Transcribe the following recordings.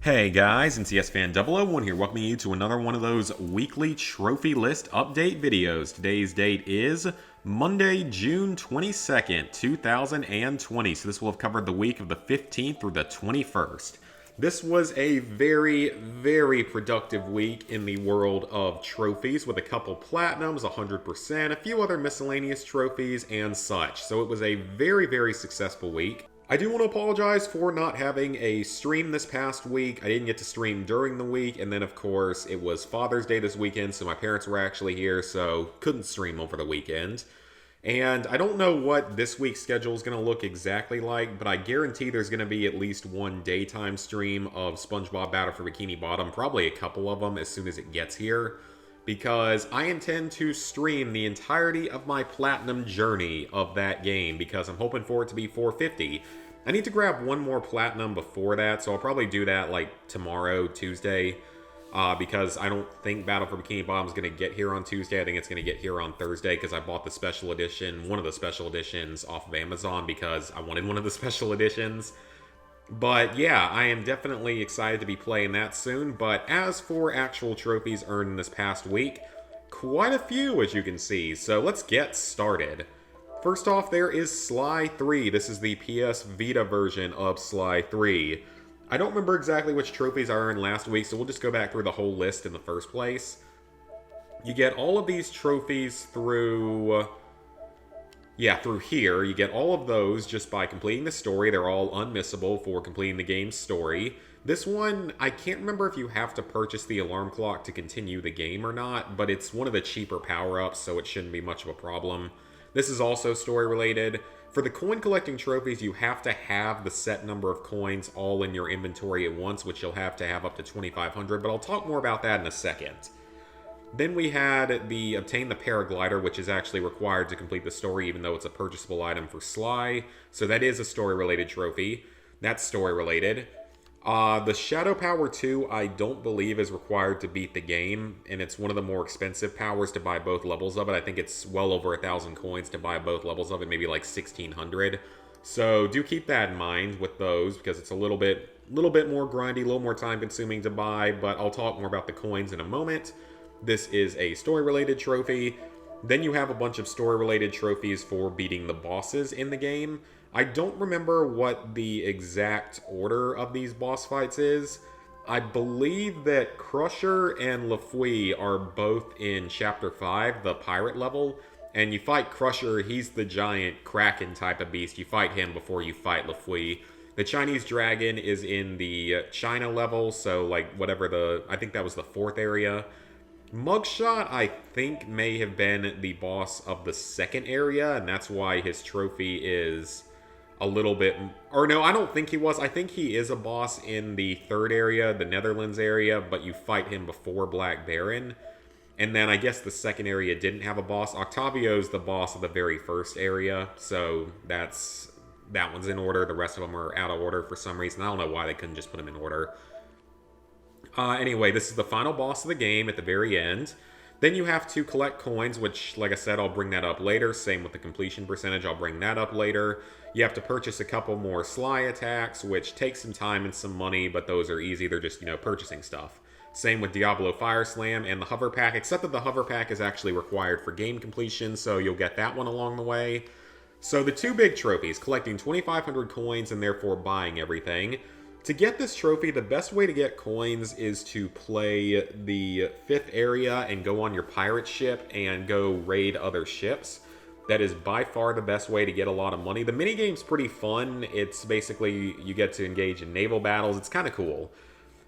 Hey guys, NCS Fan 001 here, welcoming you to another one of those weekly trophy list update videos. Today's date is Monday, June 22nd, 2020. So this will have covered the week of the 15th through the 21st. This was a very productive week in the world of trophies with a couple platinums, 100%, a few other miscellaneous trophies, and such. So it was a very successful week. I do want to apologize for not having a stream this past week. I didn't get to stream during the week, and then of course it was Father's Day this weekend, so my parents were actually here, so couldn't stream over the weekend. And I don't know what this week's schedule is going to look exactly like, but I guarantee there's going to be at least one daytime stream of SpongeBob Battle for Bikini Bottom, probably a couple of them as soon as it gets here, because I intend to stream the entirety of my platinum journey of that game, because I'm hoping for it to be 450. I need to grab one more platinum before that, so I'll probably do that like tomorrow, Tuesday, because I don't think Battle for Bikini Bottom is going to get here on Tuesday. I think it's going to get here on Thursday, because I bought the special edition, one of the special editions off of Amazon, because I wanted one of the special editions. But yeah, I am definitely excited to be playing that soon. But as for actual trophies earned this past week, quite a few as you can see. So let's get started. First off, there is Sly 3. This is the PS Vita version of Sly 3. I don't remember exactly which trophies I earned last week, so we'll just go back through the whole list in the first place. You get all of these trophies through... through here. You get all of those just by completing the story. They're all unmissable for completing the game's story. This one, I can't remember if you have to purchase the alarm clock to continue the game or not, but it's one of the cheaper power-ups, so it shouldn't be much of a problem. This is also story-related. For the coin collecting trophies, you have to have the set number of coins all in your inventory at once, which you'll have to have up to 2,500, but I'll talk more about that in a second. Then we had the Obtain the Paraglider, which is actually required to complete the story, even though it's a purchasable item for Sly. So that is a story-related trophy. That's story-related. The Shadow Power 2, I don't believe is required to beat the game, and it's one of the more expensive powers to buy both levels of it. I think it's well over 1,000 coins to buy both levels of it, maybe like 1,600. So do keep that in mind with those, because it's a little bit more grindy, a little more time-consuming to buy, but I'll talk more about the coins in a moment. This is a story-related trophy. Then you have a bunch of story-related trophies for beating the bosses in the game. I don't remember what the exact order of these boss fights is. I believe that Crusher and Lafouille are both in Chapter 5, the pirate level. And you fight Crusher, he's the giant Kraken type of beast. You fight him before you fight Lafouille. The Chinese Dragon is in the China level, so like whatever I think that was the 4th area. Mugshot, I think, may have been the boss of the 2nd area, and that's why his trophy is a little bit... Or no, I don't think he was. I think he is a boss in the 3rd area, the Netherlands area, but you fight him before Black Baron. And then I guess the 2nd area didn't have a boss. Octavio's the boss of the very 1st area, so that one's in order. The rest of them are out of order for some reason. I don't know why they couldn't just put them in order. Anyway, this is the final boss of the game at the very end. Then you have to collect coins, which, like I said, I'll bring that up later. Same with the completion percentage, I'll bring that up later. You have to purchase a couple more Sly attacks, which takes some time and some money, but those are easy. They're just, purchasing stuff. Same with Diablo Fire Slam and the Hover Pack, except that the Hover Pack is actually required for game completion, so you'll get that one along the way. So the two big trophies, collecting 2,500 coins and therefore buying everything. To get this trophy, the best way to get coins is to play the 5th area and go on your pirate ship and go raid other ships. That is by far the best way to get a lot of money. The minigame's pretty fun. It's basically, you get to engage in naval battles. It's kind of cool.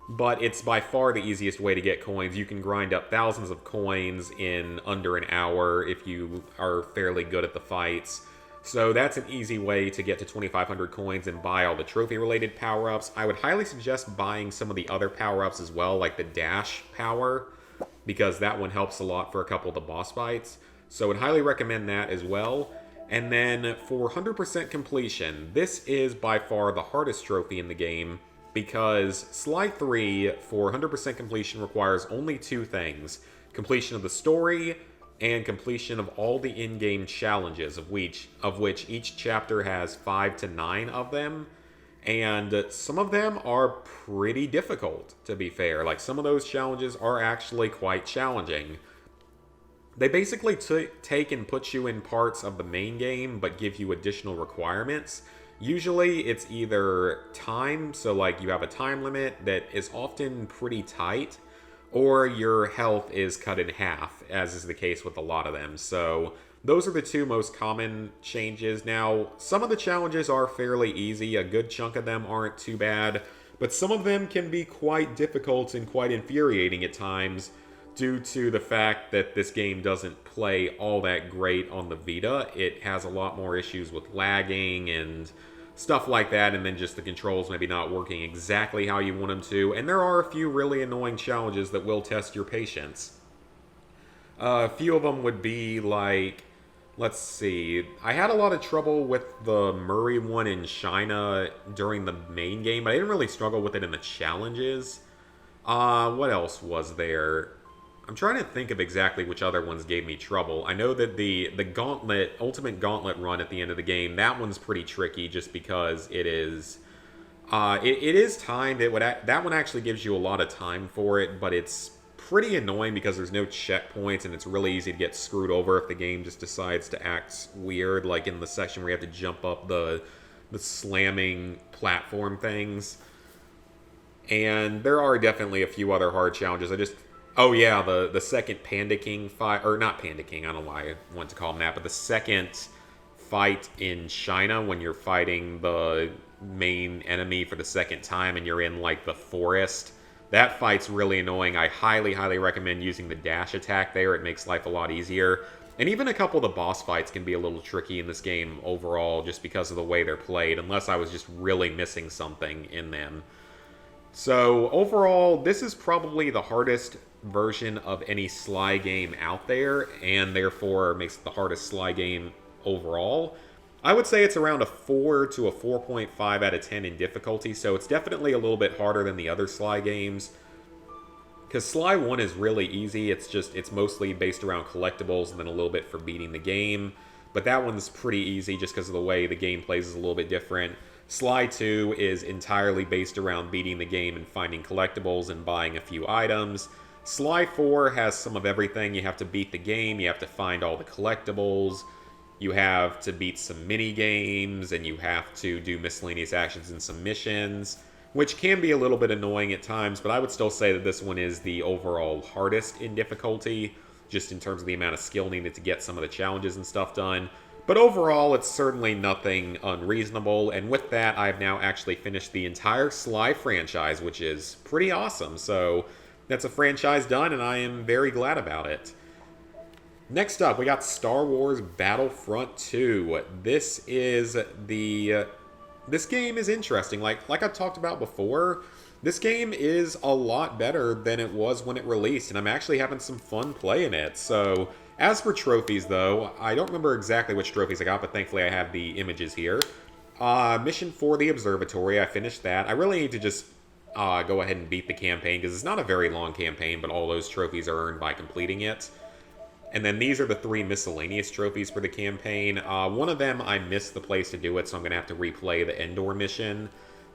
But it's by far the easiest way to get coins. You can grind up thousands of coins in under an hour if you are fairly good at the fights. So that's an easy way to get to 2,500 coins and buy all the trophy-related power-ups. I would highly suggest buying some of the other power-ups as well, like the dash power, because that one helps a lot for a couple of the boss fights. So I would highly recommend that as well. And then for 100% completion, this is by far the hardest trophy in the game, because Sly 3 for 100% completion requires only 2 things: completion of the story and completion of all the in-game challenges, of which each chapter has 5 to 9 of them. And some of them are pretty difficult, to be fair. Like, some of those challenges are actually quite challenging. They basically take and put you in parts of the main game, but give you additional requirements. Usually it's either time, so like you have a time limit that is often pretty tight, or your health is cut in half, as is the case with a lot of them. So those are the two most common changes. Now, some of the challenges are fairly easy. A good chunk of them aren't too bad, but some of them can be quite difficult and quite infuriating at times due to the fact that this game doesn't play all that great on the Vita. It has a lot more issues with lagging and stuff like that, and then just the controls maybe not working exactly how you want them to. And there are a few really annoying challenges that will test your patience. A few of them would be like, let's see, I had a lot of trouble with the Murray one in China during the main game, but I didn't really struggle with it in the challenges. What else was there? I'm trying to think of exactly which other ones gave me trouble. I know that the Gauntlet, Ultimate Gauntlet run at the end of the game, that one's pretty tricky just because it is it is timed. That one actually gives you a lot of time for it, but it's pretty annoying because there's no checkpoints and it's really easy to get screwed over if the game just decides to act weird, like in the section where you have to jump up the slamming platform things. And there are definitely a few other hard challenges. Oh yeah, the second Panda King fight, or not Panda King, I don't know why I want to call him that, but the second fight in China when you're fighting the main enemy for the second time and you're in like the forest. That fight's really annoying. I highly, highly recommend using the dash attack there. It makes life a lot easier. And even a couple of the boss fights can be a little tricky in this game overall just because of the way they're played, unless I was just really missing something in them. So overall, this is probably the hardest version of any Sly game out there, and therefore makes it the hardest Sly game overall. I would say it's around a 4 to a 4.5 out of 10 in difficulty, so it's definitely a little bit harder than the other Sly games. Because Sly 1 is really easy, it's mostly based around collectibles and then a little bit for beating the game. But that one's pretty easy just because of the way the game plays is a little bit different. Sly 2 is entirely based around beating the game and finding collectibles and buying a few items. Sly 4 has some of everything. You have to beat the game, you have to find all the collectibles, you have to beat some mini games, and you have to do miscellaneous actions and some missions, which can be a little bit annoying at times, but I would still say that this one is the overall hardest in difficulty, just in terms of the amount of skill needed to get some of the challenges and stuff done. But overall, it's certainly nothing unreasonable, and with that, I've now actually finished the entire Sly franchise, which is pretty awesome. So that's a franchise done, and I am very glad about it. Next up, we got Star Wars Battlefront 2. This game is interesting. Like I talked about before, this game is a lot better than it was when it released, and I'm actually having some fun playing it. So, as for trophies, though, I don't remember exactly which trophies I got, but thankfully I have the images here. Mission for the Observatory, I finished that. I really need to just go ahead and beat the campaign, because it's not a very long campaign, but all those trophies are earned by completing it. And then these are the 3 miscellaneous trophies for the campaign. One of them, I missed the place to do it, so I'm going to have to replay the Endor mission.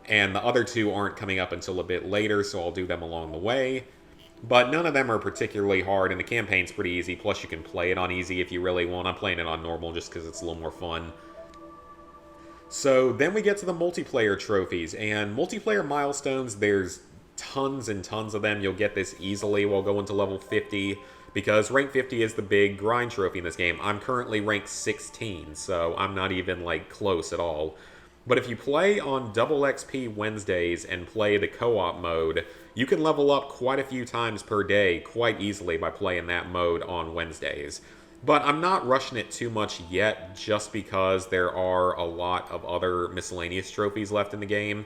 And the other 2 aren't coming up until a bit later, so I'll do them along the way. But none of them are particularly hard, and the campaign's pretty easy. Plus, you can play it on easy if you really want. I'm playing it on normal just because it's a little more fun. So then we get to the multiplayer trophies, and multiplayer milestones, there's tons and tons of them. You'll get this easily while going to level 50, because rank 50 is the big grind trophy in this game. I'm currently ranked 16, so I'm not even, like, close at all. But if you play on double XP Wednesdays and play the co-op mode, you can level up quite a few times per day quite easily by playing that mode on Wednesdays. But I'm not rushing it too much yet, just because there are a lot of other miscellaneous trophies left in the game.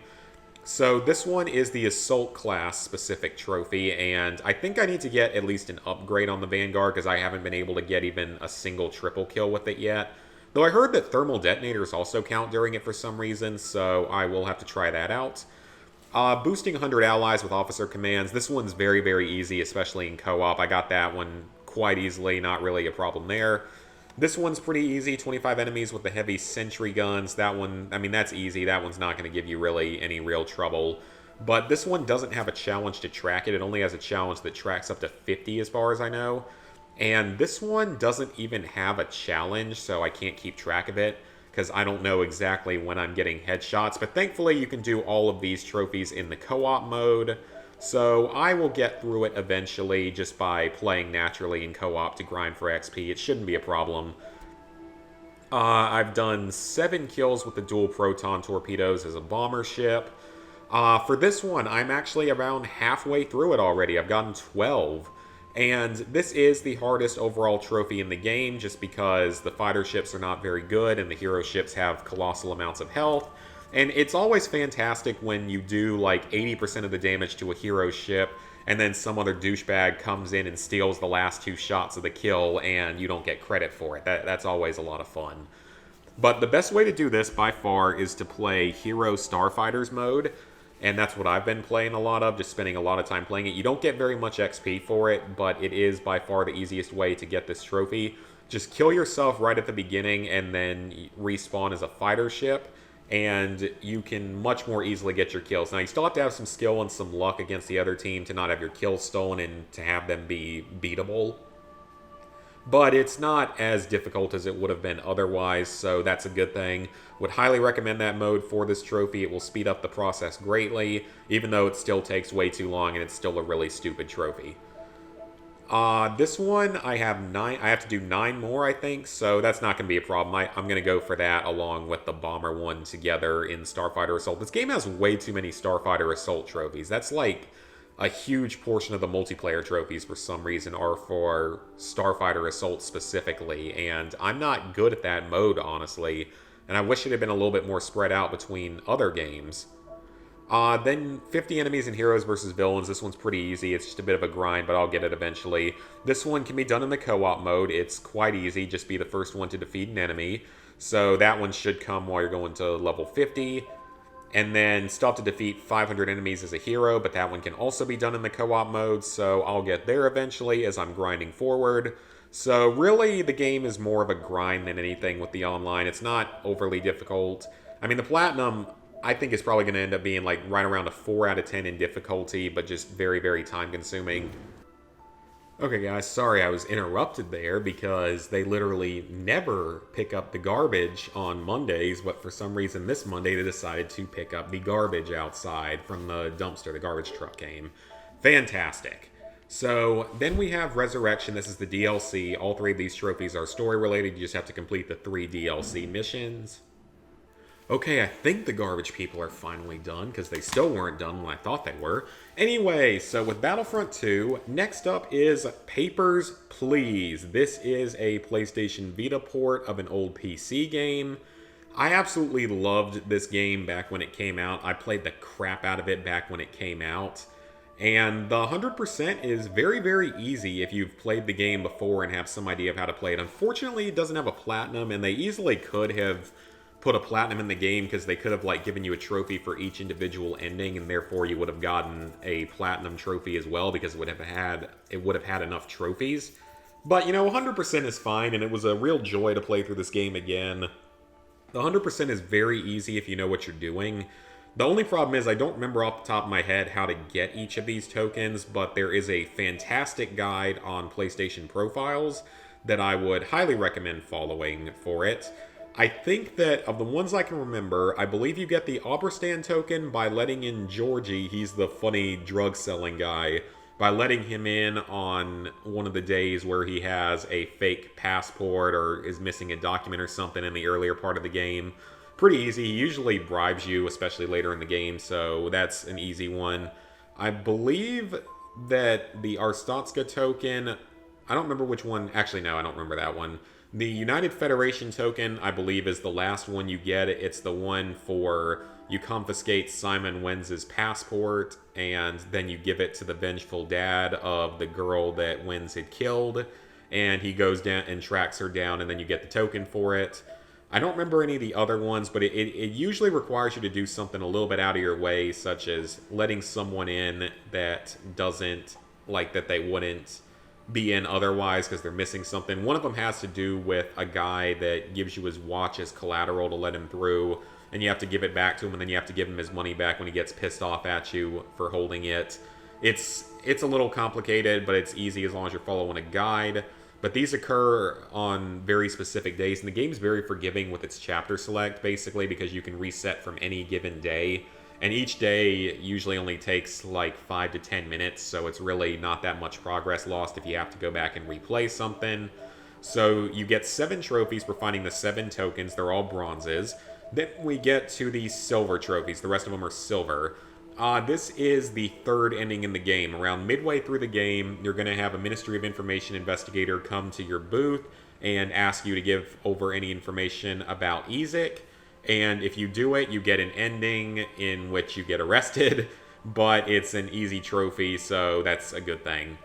So this one is the Assault class specific trophy, and I think I need to get at least an upgrade on the Vanguard, because I haven't been able to get even a single triple kill with it yet. Though I heard that thermal detonators also count during it for some reason, so I will have to try that out. Boosting 100 allies with officer commands. This one's very, very easy, especially in co-op. I got that one quite easily, not really a problem there. This one's pretty easy, 25 enemies with the heavy sentry guns. That one, I mean, that's easy. That one's not going to give you really any real trouble. But this one doesn't have a challenge to track it. It only has a challenge that tracks up to 50 as far as I know. And this one doesn't even have a challenge, so I can't keep track of it because I don't know exactly when I'm getting headshots. But thankfully, you can do all of these trophies in the co-op mode. So I will get through it eventually just by playing naturally in co-op to grind for XP. It shouldn't be a problem. I've done 7 kills with the dual proton torpedoes as a bomber ship. For this one, I'm actually around halfway through it already. I've gotten 12. And this is the hardest overall trophy in the game just because the fighter ships are not very good and the hero ships have colossal amounts of health. And it's always fantastic when you do like 80% of the damage to a hero ship and then some other douchebag comes in and steals the last 2 shots of the kill and you don't get credit for it. That's always a lot of fun. But the best way to do this by far is to play Hero Starfighters mode. And that's what I've been playing a lot of, just spending a lot of time playing it. You don't get very much XP for it, but it is by far the easiest way to get this trophy. Just kill yourself right at the beginning and then respawn as a fighter ship. And you can much more easily get your kills. Now, you still have to have some skill and some luck against the other team to not have your kills stolen and to have them be beatable. But it's not as difficult as it would have been otherwise, so that's a good thing. Would highly recommend that mode for this trophy. It will speed up the process greatly, even though it still takes way too long and it's still a really stupid trophy. This one, I have 9. I have to do 9 more, I think, so that's not going to be a problem. I'm going to go for that along with the Bomber one together in Starfighter Assault. This game has way too many Starfighter Assault trophies. That's like a huge portion of the multiplayer trophies for some reason are for Starfighter Assault specifically, and I'm not good at that mode, honestly, and I wish it had been a little bit more spread out between other games. Then 50 enemies and heroes versus villains. This one's pretty easy. It's just a bit of a grind, but I'll get it eventually. This one can be done in the co-op mode. It's quite easy. Just be the first one to defeat an enemy. So that one should come while you're going to level 50. And then still have to defeat 500 enemies as a hero, but that one can also be done in the co-op mode. So I'll get there eventually as I'm grinding forward. So really, the game is more of a grind than anything with the online. It's not overly difficult. I mean, the Platinum, I think, is probably going to end up being like right around a 4 out of 10 in difficulty, but just very, very time-consuming. Okay, guys, sorry I was interrupted there because they literally never pick up the garbage on Mondays, but for some reason this Monday they decided to pick up the garbage outside from the dumpster. The garbage truck came. Fantastic. So then we have Resurrection. This is the DLC. All 3 of these trophies are story-related. You just have to complete the 3 DLC missions. Okay, I think the garbage people are finally done, because they still weren't done when I thought they were. Anyway, so with Battlefront 2, next up is Papers, Please. This is a PlayStation Vita port of an old PC game. I absolutely loved this game back when it came out. I played the crap out of it back when it came out. And the 100% is very, very easy if you've played the game before and have some idea of how to play it. Unfortunately, it doesn't have a platinum, and they easily could have put a platinum in the game because they could have like given you a trophy for each individual ending, and therefore you would have gotten a platinum trophy as well because it would have had enough trophies. But you know, 100% is fine, and it was a real joy to play through this game again. The 100% is very easy if you know what you're doing. The only problem is I don't remember off the top of my head how to get each of these tokens, but there is a fantastic guide on PlayStation Profiles that I would highly recommend following for it. I think that of the ones I can remember, I believe you get the opera stand token by letting in Georgie. He's the funny drug selling guy. By letting him in on one of the days where he has a fake passport or is missing a document or something in the earlier part of the game. Pretty easy. He usually bribes you, especially later in the game, so that's an easy one. I believe that the Arstotzka token, I don't remember which one. Actually, no, I don't remember that one. The United Federation token, I believe, is the last one you get. It's the one for you confiscate Simon Wenz's passport, and then you give it to the vengeful dad of the girl that Wenz had killed, and he goes down and tracks her down, and then you get the token for it. I don't remember any of the other ones, but it usually requires you to do something a little bit out of your way, such as letting someone in that doesn't, like, that they wouldn't be in otherwise because they're missing something. One of them has to do with a guy that gives you his watch as collateral to let him through, and you have to give it back to him, and then you have to give him his money back when he gets pissed off at you for holding it. It's a little complicated, but it's easy as long as you're following a guide. But these occur on very specific days, and the game's very forgiving with its chapter select, basically, because you can reset from any given day. And each day usually only takes like 5 to 10 minutes, so it's really not that much progress lost if you have to go back and replay something. So you get 7 trophies for finding the 7 tokens. They're all bronzes. Then we get to the silver trophies. The rest of them are silver. This is the 3rd ending in the game. Around midway through the game, you're going to have a Ministry of Information investigator come to your booth and ask you to give over any information about Ezek. And if you do it, you get an ending in which you get arrested, but it's an easy trophy, so that's a good thing.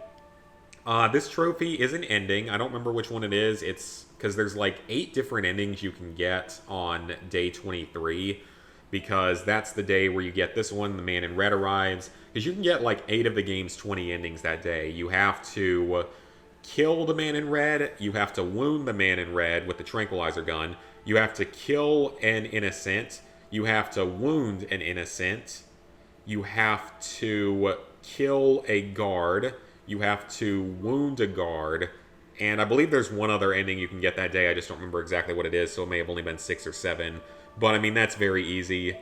This trophy is an ending. I don't remember which one it is. It's because there's like 8 different endings you can get on day 23, because that's the day where you get this one, the man in red arrives. Because you can get like 8 of the game's 20 endings that day. You have to kill the man in red, you have to wound the man in red with the tranquilizer gun, you have to kill an innocent, you have to wound an innocent, you have to kill a guard, you have to wound a guard, and I believe there's one other ending you can get that day. I just don't remember exactly what it is, so it may have only been 6 or 7. But I mean, that's very easy.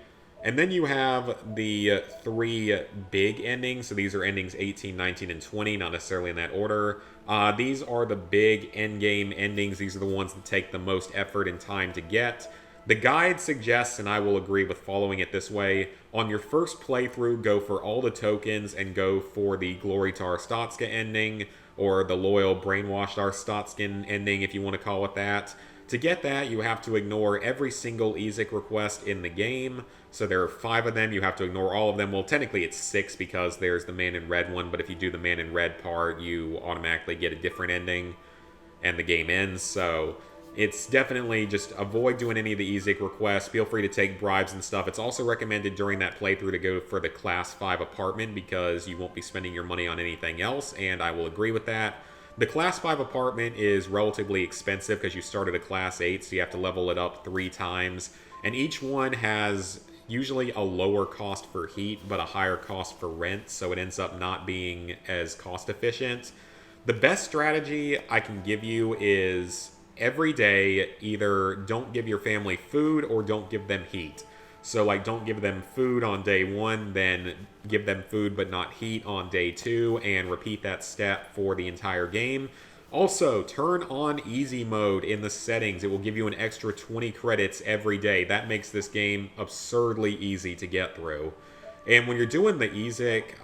And then you have the 3 big endings. So these are endings 18, 19, and 20, not necessarily in that order. These are the big endgame endings. These are the ones that take the most effort and time to get. The guide suggests, and I will agree with following it this way, on your first playthrough, go for all the tokens and go for the Glory to Arstotzka ending, or the Loyal Brainwashed Arstotzkan ending, if you want to call it that. To get that, you have to ignore every single Ezek request in the game. So there are 5 of them. You have to ignore all of them. Well, technically it's 6 because there's the man in red one, but if you do the man in red part, you automatically get a different ending, and the game ends. So it's definitely just avoid doing any of the Ezek requests. Feel free to take bribes and stuff. It's also recommended during that playthrough to go for the Class 5 apartment because you won't be spending your money on anything else, and I will agree with that. The Class 5 apartment is relatively expensive because you start at a Class 8, so you have to level it up 3 times. And each one has usually a lower cost for heat, but a higher cost for rent, so it ends up not being as cost efficient. The best strategy I can give you is every day, either don't give your family food or don't give them heat. So like don't give them food on day 1, then give them food but not heat on day 2, and repeat that step for the entire game. Also, turn on easy mode in the settings. It will give you an extra 20 credits every day. That makes this game absurdly easy to get through. And when you're doing the Ezek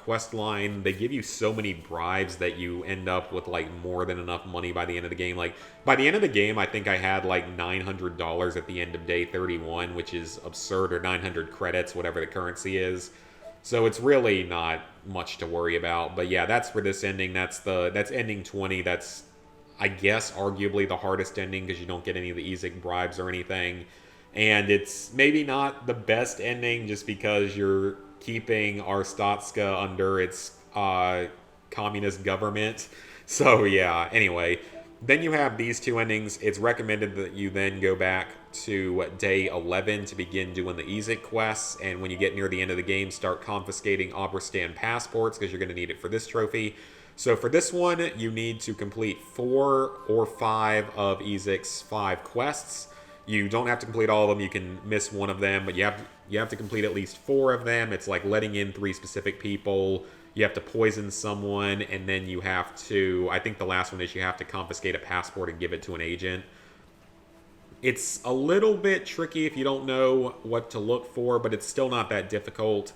quest line, they give you so many bribes that you end up with like more than enough money by the end of the game. Like by the end of the game, I think I had like $900 at the end of day 31, which is absurd, or 900 credits, whatever the currency is. So it's really not much to worry about. But yeah, that's for this ending. That's ending 20. That's, I guess, arguably the hardest ending because you don't get any of the Ezek bribes or anything. And it's maybe not the best ending just because you're keeping Arstotzka under its communist government. So yeah, anyway. Then you have these 2 endings. It's recommended that you then go back to day 11 to begin doing the Ezek quests. And when you get near the end of the game, start confiscating Obristan passports because you're going to need it for this trophy. So for this one, you need to complete 4 or 5 of Ezek's 5 quests. You don't have to complete all of them. You can miss one of them, but you have to complete at least 4 of them. It's like letting in 3 specific people. You have to poison someone, and then you have to, I think the last one is you have to confiscate a passport and give it to an agent. It's a little bit tricky if you don't know what to look for, but it's still not that difficult.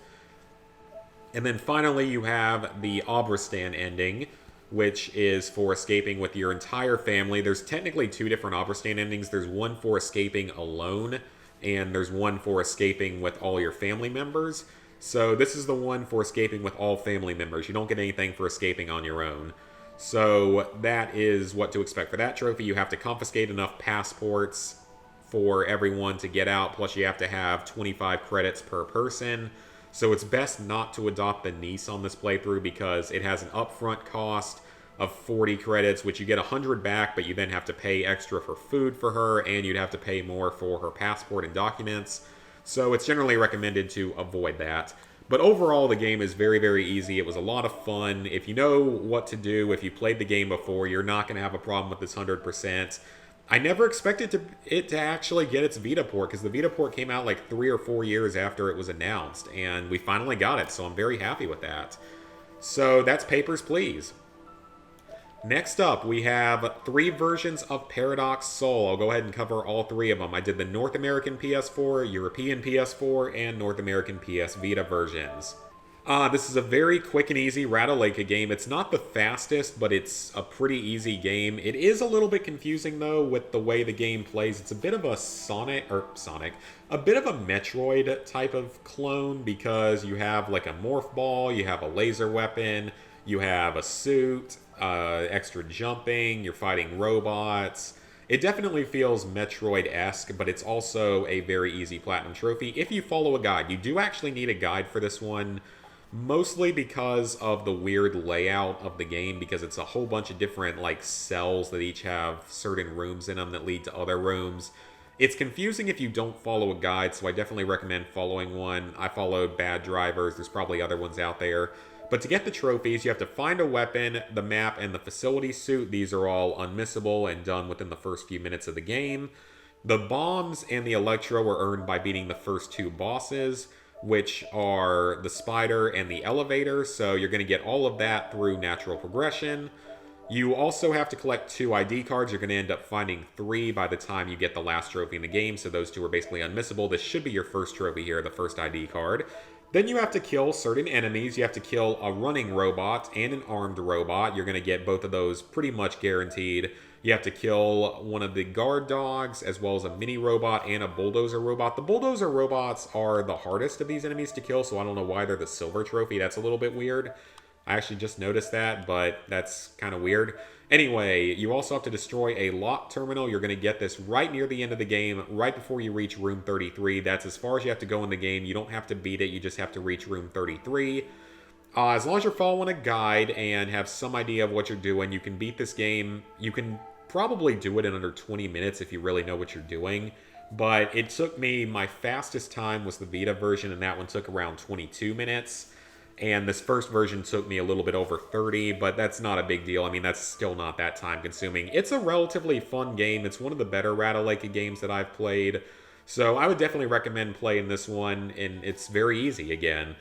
And then finally you have the Obristan ending, which is for escaping with your entire family. There's technically 2 different Obristan endings. There's one for escaping alone, and there's one for escaping with all your family members. So this is the one for escaping with all family members. You don't get anything for escaping on your own. So that is what to expect for that trophy. You have to confiscate enough passports for everyone to get out, plus you have to have 25 credits per person. So it's best not to adopt the Nice on this playthrough because it has an upfront cost. of 40 credits, which you get 100 back, but you then have to pay extra for food for her, and you'd have to pay more for her passport and documents. So it's generally recommended to avoid that. But overall, the game is very, very easy. It was a lot of fun. If you know what to do, if you played the game before, you're not going to have a problem with this 100%. I never expected it to actually get its Vita port, because the Vita port came out like 3 or 4 years after it was announced, and we finally got it, so I'm very happy with that. So that's Papers, Please. Next up, we have 3 versions of Paradox Soul. I'll go ahead and cover all 3 of them. I did the North American PS4, European PS4, and North American PS Vita versions. This is a very quick and easy Ratalaika game. It's not the fastest, but it's a pretty easy game. It is a little bit confusing, though, with the way the game plays. It's a bit of a a bit of a Metroid type of clone, because you have like a morph ball, you have a laser weapon, you have a suit, extra jumping, you're fighting robots. It definitely feels Metroid-esque, but it's also a very easy platinum trophy if you follow a guide. You do actually need a guide for this one, mostly because of the weird layout of the game, because it's a whole bunch of different like cells that each have certain rooms in them that lead to other rooms. It's confusing if you don't follow a guide, so I definitely recommend following one. I followed Bad Drivers. There's probably other ones out there. But to get the trophies, you have to find a weapon, the map, and the facility suit. These are all unmissable and done within the first few minutes of the game. The bombs and the electro are earned by beating the first 2 bosses, which are the spider and the elevator. So you're going to get all of that through natural progression. You also have to collect 2 ID cards. You're going to end up finding 3 by the time you get the last trophy in the game. So those 2 are basically unmissable. This should be your first trophy here, the first ID card. Then you have to kill certain enemies. You have to kill a running robot and an armed robot. You're going to get both of those pretty much guaranteed. You have to kill one of the guard dogs, as well as a mini robot and a bulldozer robot. The bulldozer robots are the hardest of these enemies to kill, so I don't know why they're the silver trophy. That's a little bit weird. I actually just noticed that, but that's kind of weird. Anyway, you also have to destroy a lock terminal. You're going to get this right near the end of the game, right before you reach room 33. That's as far as you have to go in the game. You don't have to beat it. You just have to reach room 33. As long as you're following a guide and have some idea of what you're doing, you can beat this game. You can probably do it in under 20 minutes if you really know what you're doing. But it took me, my fastest time was the Vita version, and that one took around 22 minutes. And this first version took me a little bit over 30, but that's not a big deal. I mean, that's still not that time consuming. It's a relatively fun game. It's one of the better Ratalaika games that I've played. So I would definitely recommend playing this one, and it's very easy again.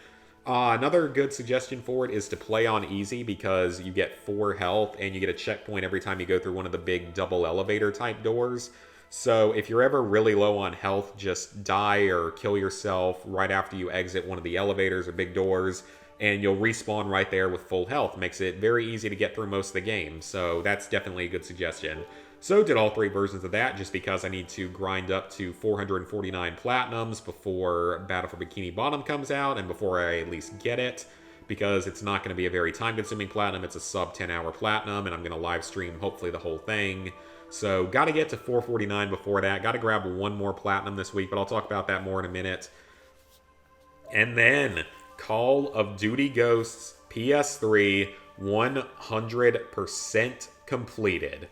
Another good suggestion for it is to play on easy, because you get 4 health and you get a checkpoint every time you go through one of the big double elevator type doors. So if you're ever really low on health, just die or kill yourself right after you exit one of the elevators or big doors, and you'll respawn right there with full health. Makes it very easy to get through most of the game, so that's definitely a good suggestion. So did all 3 versions of that, just because I need to grind up to 449 platinums before Battle for Bikini Bottom comes out, and before I at least get it, because it's not going to be a very time-consuming platinum. It's a sub 10-hour platinum, and I'm going to live stream hopefully the whole thing. So got to get to 449 before that. Got to grab 1 more platinum this week, but I'll talk about that more in a minute. And then Call of Duty Ghosts PS3 100% completed.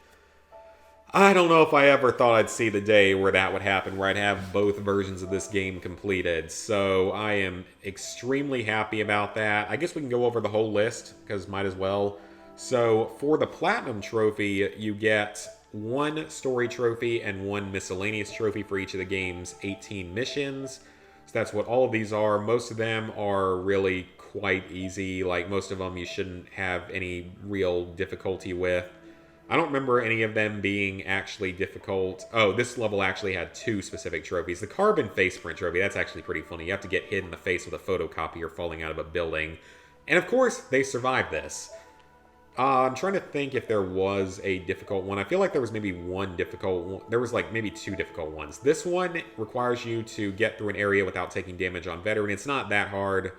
I don't know if I ever thought I'd see the day where that would happen, where I'd have both versions of this game completed. So I am extremely happy about that. I guess we can go over the whole list, because might as well. So for the Platinum Trophy, you get 1 story trophy and 1 miscellaneous trophy for each of the game's 18 missions. So that's what all of these are. Most of them are really quite easy. Like, most of them you shouldn't have any real difficulty with. I don't remember any of them being actually difficult. Oh, this level actually had 2 specific trophies. The Carbon Face Print Trophy, that's actually pretty funny. You have to get hit in the face with a photocopier falling out of a building. And of course, they survived this. I'm trying to think if there was a difficult one. I feel like there was maybe 1 difficult one. There was like maybe 2 difficult ones. This one requires you to get through an area without taking damage on veteran. It's not that hard,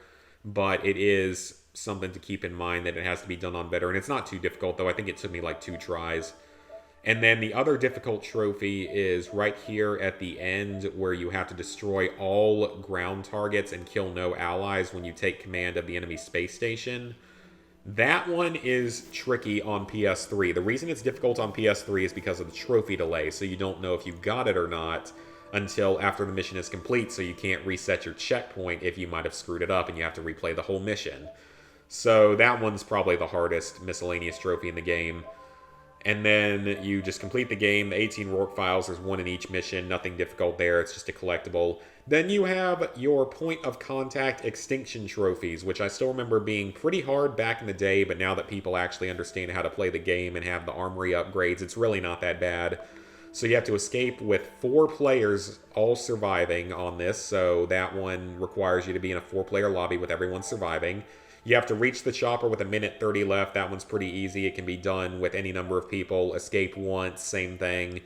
but it is something to keep in mind that it has to be done on veteran. It's not too difficult, though. I think it took me like 2 tries. And then the other difficult trophy is right here at the end, where you have to destroy all ground targets and kill no allies when you take command of the enemy space station. That one is tricky on PS3. The reason it's difficult on PS3 is because of the trophy delay, so you don't know if you've got it or not until after the mission is complete, so you can't reset your checkpoint if you might have screwed it up and you have to replay the whole mission. So that one's probably the hardest miscellaneous trophy in the game. And then you just complete the game. The 18 Rourke files, there's one in each mission. Nothing difficult there. It's just a collectible. Then you have your point of contact extinction trophies, which I still remember being pretty hard back in the day, but now that people actually understand how to play the game and have the armory upgrades, it's really not that bad. So you have to escape with 4 players all surviving on this, so that one requires you to be in a 4-player lobby with everyone surviving. You have to reach the chopper with 1:30 left. That one's pretty easy. It can be done with any number of people. Escape once, same thing.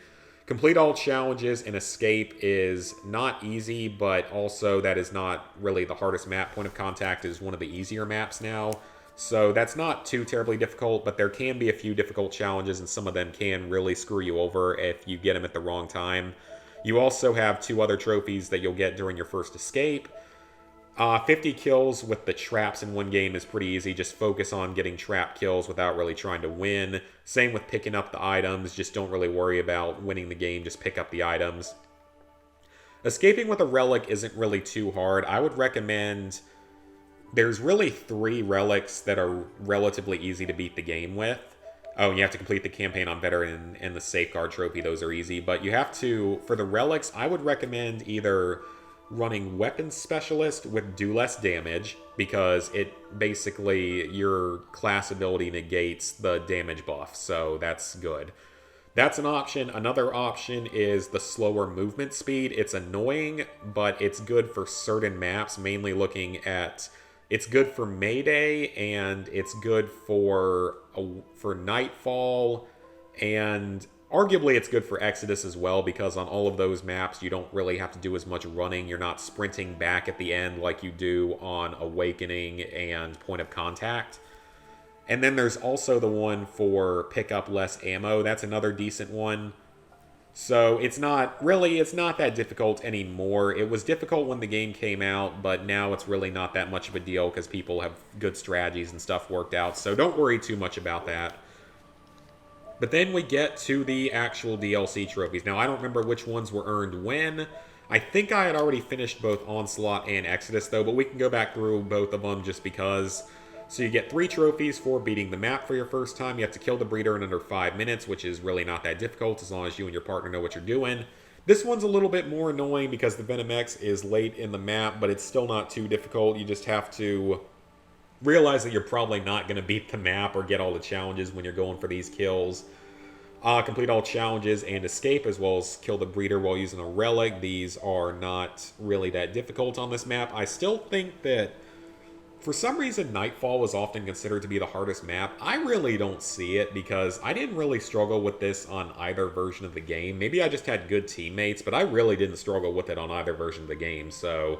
Complete all challenges, and escape is not easy, but also that is not really the hardest map. Point of contact is one of the easier maps now. So that's not too terribly difficult, but there can be a few difficult challenges, and some of them can really screw you over if you get them at the wrong time. You also have 2 other trophies that you'll get during your first escape. 50 kills with the traps in one game is pretty easy. Just focus on getting trap kills without really trying to win. Same with picking up the items. Just don't really worry about winning the game. Just pick up the items. Escaping with a relic isn't really too hard. I would recommend... There's really 3 relics that are relatively easy to beat the game with. Oh, and you have to complete the campaign on Veteran and the Safeguard Trophy. Those are easy. But you have to... For the relics, I would recommend either running Weapons Specialist with do less damage, because it basically, your class ability negates the damage buff, so that's good. That's an option. Another option is the slower movement speed. It's annoying, but it's good for certain maps, mainly looking at... It's good for Mayday, and it's good for Nightfall, and arguably it's good for Exodus as well, because on all of those maps you don't really have to do as much running. You're not sprinting back at the end like you do on Awakening and Point of Contact. And then there's also the one for pick up less ammo. That's another decent one. So it's not that difficult anymore. It was difficult when the game came out, but now it's really not that much of a deal because people have good strategies and stuff worked out. So don't worry too much about that. But then we get to the actual DLC trophies. Now, I don't remember which ones were earned when. I think I had already finished both Onslaught and Exodus, though, but we can go back through both of them just because. So you get 3 trophies for beating the map for your first time. You have to kill the breeder in under 5 minutes, which is really not that difficult as long as you and your partner know what you're doing. This one's a little bit more annoying because the Venom X is late in the map, but it's still not too difficult. You just have to realize that you're probably not going to beat the map or get all the challenges when you're going for these kills. Complete all challenges and escape, as well as kill the breeder while using a relic. These are not really that difficult on this map. I still think that for some reason Nightfall was often considered to be the hardest map. I really don't see it because I didn't really struggle with this on either version of the game. Maybe I just had good teammates, but I really didn't struggle with it on either version of the game. So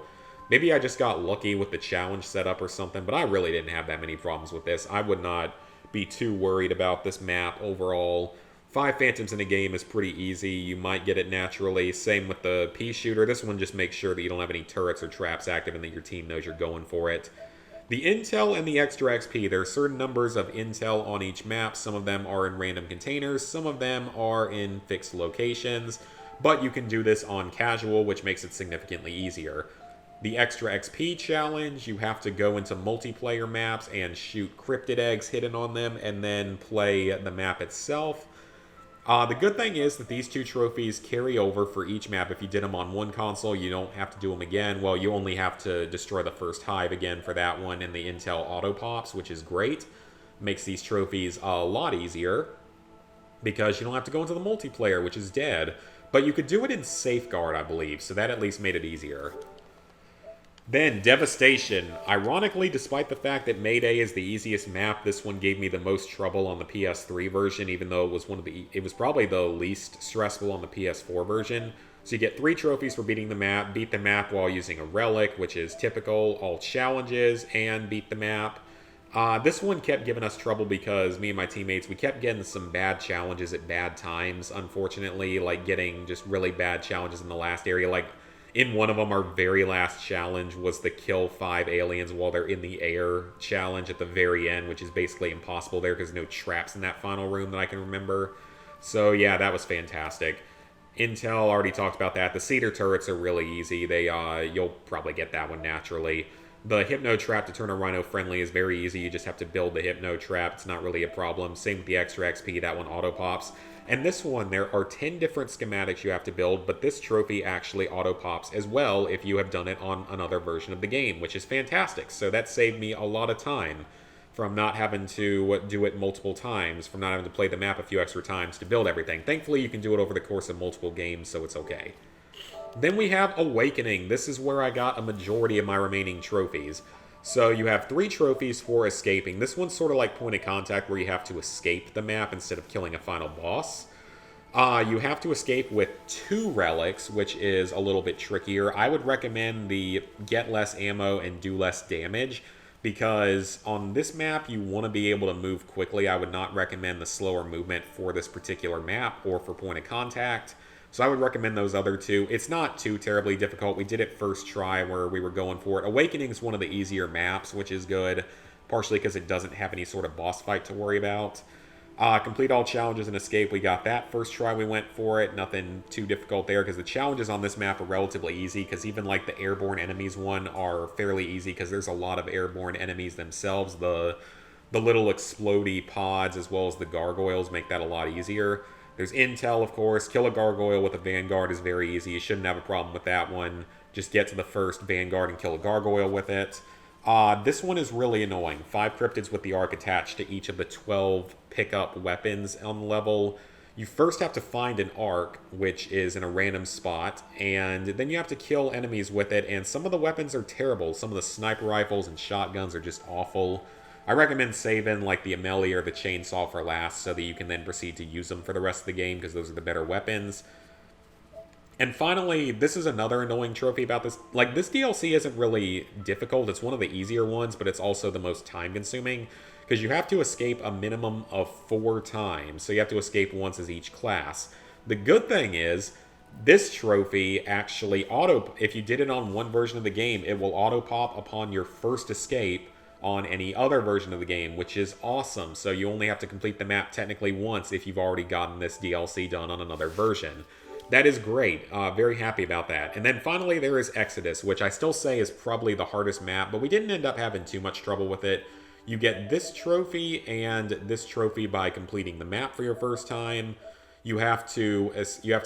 maybe I just got lucky with the challenge setup or something, but I really didn't have that many problems with this. I would not be too worried about this map overall. 5 Phantoms in a game is pretty easy. You might get it naturally. Same with the pea shooter. This one just makes sure that you don't have any turrets or traps active and that your team knows you're going for it. The intel and the extra XP, there are certain numbers of intel on each map. Some of them are in random containers. Some of them are in fixed locations. But you can do this on casual, which makes it significantly easier. The extra XP challenge, you have to go into multiplayer maps and shoot cryptid eggs hidden on them and then play the map itself. The good thing is that these 2 trophies carry over for each map. If you did them on one console, you don't have to do them again. Well, you only have to destroy the first hive again for that one, and the intel auto pops, which is great. Makes these trophies a lot easier because you don't have to go into the multiplayer, which is dead. But you could do it in Safeguard, I believe, so that at least made it easier. Then, Devastation. Ironically, despite the fact that Mayday is the easiest map, this one gave me the most trouble on the PS3 version, even though it was probably the least stressful on the PS4 version. So you get 3 trophies for beating the map, beat the map while using a relic, which is typical, all challenges, and beat the map. This one kept giving us trouble because me and my teammates, we kept getting some bad challenges at bad times, unfortunately, like getting just really bad challenges in the last area, like In one of them, our very last challenge was the kill 5 aliens while they're in the air challenge at the very end, which is basically impossible there because no traps in that final room that I can remember. So yeah, that was fantastic. Intel, already talked about that. The cedar turrets are really easy. You'll probably get that one naturally. The Hypno Trap to turn a Rhino friendly is very easy. You just have to build the Hypno Trap. It's not really a problem. Same with the Extra XP. That one auto-pops. And this one, there are 10 different schematics you have to build, but this trophy actually auto-pops as well if you have done it on another version of the game, which is fantastic. So that saved me a lot of time from not having to do it multiple times, from not having to play the map a few extra times to build everything. Thankfully, you can do it over the course of multiple games, so it's okay. Then we have Awakening. This is where I got a majority of my remaining trophies. So you have 3 trophies for escaping. This one's sort of like Point of Contact, where you have to escape the map instead of killing a final boss. You have to escape with 2 relics, which is a little bit trickier. I would recommend the get less ammo and do less damage, because on this map you want to be able to move quickly. I would not recommend the slower movement for this particular map or for Point of Contact. So I would recommend those other 2. It's not too terribly difficult. We did it first try where we were going for it. Awakening is one of the easier maps, which is good, partially because it doesn't have any sort of boss fight to worry about. Complete all challenges and escape. We got that first try. We went for it. Nothing too difficult there because the challenges on this map are relatively easy, because even like the airborne enemies one are fairly easy because there's a lot of airborne enemies themselves. The little explodey pods as well as the gargoyles make that a lot easier. There's Intel, of course. Kill a gargoyle with a Vanguard is very easy. You shouldn't have a problem with that one. Just get to the first Vanguard and kill a gargoyle with it. This one is really annoying. 5 cryptids with the arc attached to each of the 12 pickup weapons on the level. You first have to find an arc, which is in a random spot, and then you have to kill enemies with it, and some of the weapons are terrible. Some of the sniper rifles and shotguns are just awful. I recommend saving like the Amelie or the chainsaw for last so that you can then proceed to use them for the rest of the game, because those are the better weapons. And finally, this is another annoying trophy about this. Like, this DLC isn't really difficult. It's one of the easier ones, but it's also the most time-consuming, because you have to escape a minimum of 4 times. So you have to escape once as each class. The good thing is, this trophy actually if you did it on one version of the game, it will auto-pop upon your first escape on any other version of the game, which is awesome. So you only have to complete the map technically once if you've already gotten this DLC done on another version. That is great. Very happy about that. And then finally there is Exodus, which I still say is probably the hardest map, but we didn't end up having too much trouble with it. You get this trophy and this trophy by completing the map for your first time. You have to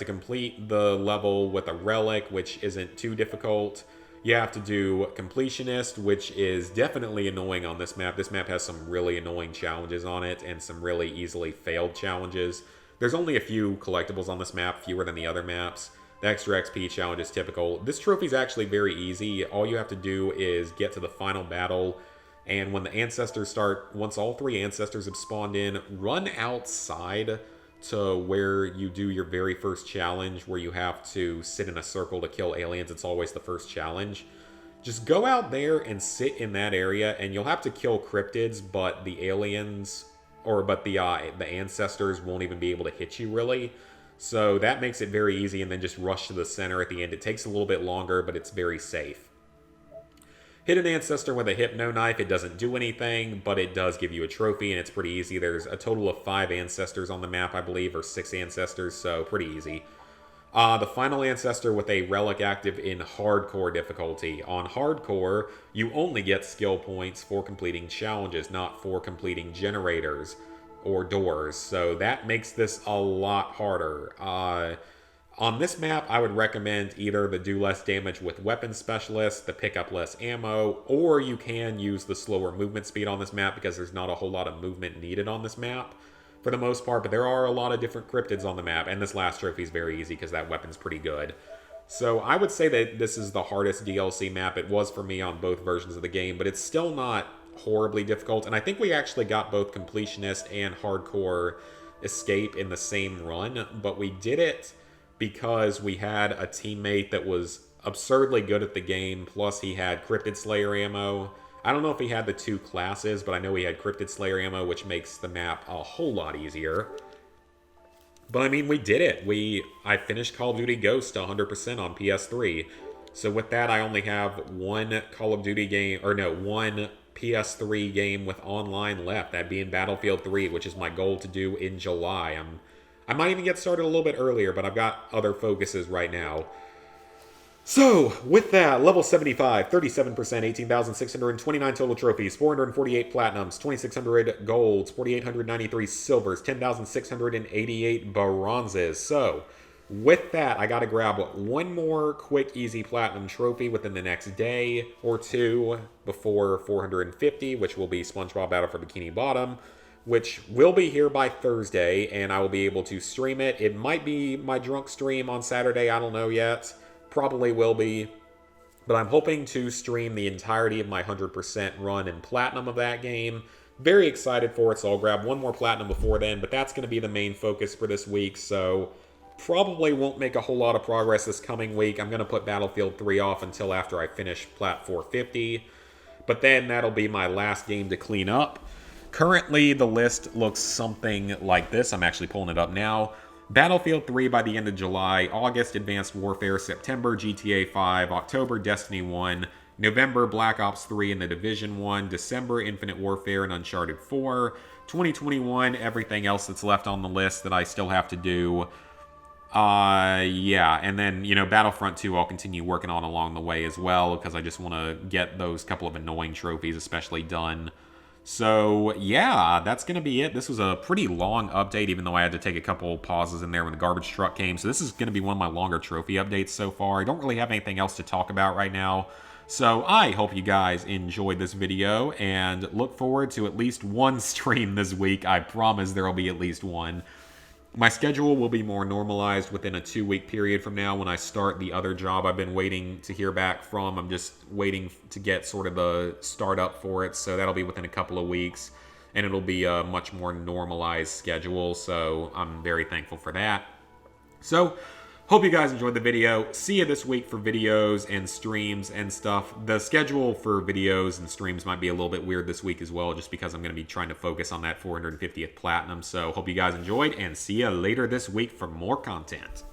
complete the level with a relic, which isn't too difficult. You have to do Completionist, which is definitely annoying on this map. This map has some really annoying challenges on it and some really easily failed challenges. There's only a few collectibles on this map, fewer than the other maps. The Extra XP challenge is typical. This trophy is actually very easy. All you have to do is get to the final battle, and when the ancestors start, once all 3 ancestors have spawned in, run outside to where you do your very first challenge, where you have to sit in a circle to kill aliens. It's always the first challenge. Just go out there and sit in that area, and you'll have to kill cryptids, but the aliens, the ancestors won't even be able to hit you, really. So that makes it very easy, and then just rush to the center at the end. It takes a little bit longer, but it's very safe. Hit an ancestor with a Hypno Knife. It doesn't do anything, but it does give you a trophy, and it's pretty easy. There's a total of 5 ancestors on the map, I believe, or 6 ancestors, so pretty easy. The final ancestor with a relic active in hardcore difficulty. On hardcore, you only get skill points for completing challenges, not for completing generators or doors, so that makes this a lot harder. On this map, I would recommend either the do less damage with weapon specialist, the pick up less ammo, or you can use the slower movement speed on this map because there's not a whole lot of movement needed on this map for the most part, but there are a lot of different cryptids on the map, and this last trophy is very easy because that weapon's pretty good. So I would say that this is the hardest DLC map. It was for me on both versions of the game, but it's still not horribly difficult, and I think we actually got both Completionist and Hardcore Escape in the same run, but we did it because we had a teammate that was absurdly good at the game, plus he had Cryptid Slayer ammo. I don't know if he had the 2 classes, but I know he had Cryptid Slayer ammo, which makes the map a whole lot easier. But I mean, we did it. I finished Call of Duty Ghost 100% on PS3. So with that, I only have one Call of Duty game, or no, one PS3 game with online left, that being Battlefield 3, which is my goal to do in July. I might even get started a little bit earlier, but I've got other focuses right now. So, with that, level 75, 37%, 18,629 total trophies, 448 platinums, 2,600 golds, 4,893 silvers, 10,688 bronzes. So, with that, I gotta grab one more quick, easy platinum trophy within the next day or two before 450, which will be SpongeBob Battle for Bikini Bottom, which will be here by Thursday, and I will be able to stream it. It might be my drunk stream on Saturday, I don't know yet. Probably will be, but I'm hoping to stream the entirety of my 100% run in platinum of that game. Very excited for it, so I'll grab one more platinum before then, but that's going to be the main focus for this week, so probably won't make a whole lot of progress this coming week. I'm going to put Battlefield 3 off until after I finish Plat 450, but then that'll be my last game to clean up. Currently, the list looks something like this. I'm actually pulling it up now. Battlefield 3 by the end of July, August Advanced Warfare, September GTA 5, October Destiny 1, November Black Ops 3 and The Division 1, December Infinite Warfare and Uncharted 4, 2021, everything else that's left on the list that I still have to do. Yeah, and then, Battlefront 2 I'll continue working on along the way as well, because I just want to get those couple of annoying trophies especially done. So, yeah, that's going to be it. This was a pretty long update, even though I had to take a couple pauses in there when the garbage truck came. So this is going to be one of my longer trophy updates so far. I don't really have anything else to talk about right now. So I hope you guys enjoyed this video and look forward to at least one stream this week. I promise there will be at least one. My schedule will be more normalized within a 2-week period from now when I start the other job I've been waiting to hear back from. I'm just waiting to get sort of the start up for it, so that'll be within a couple of weeks, and it'll be a much more normalized schedule, so I'm very thankful for that. So, hope you guys enjoyed the video. See you this week for videos and streams and stuff. The schedule for videos and streams might be a little bit weird this week as well, just because I'm going to be trying to focus on that 450th platinum. So hope you guys enjoyed, and see you later this week for more content.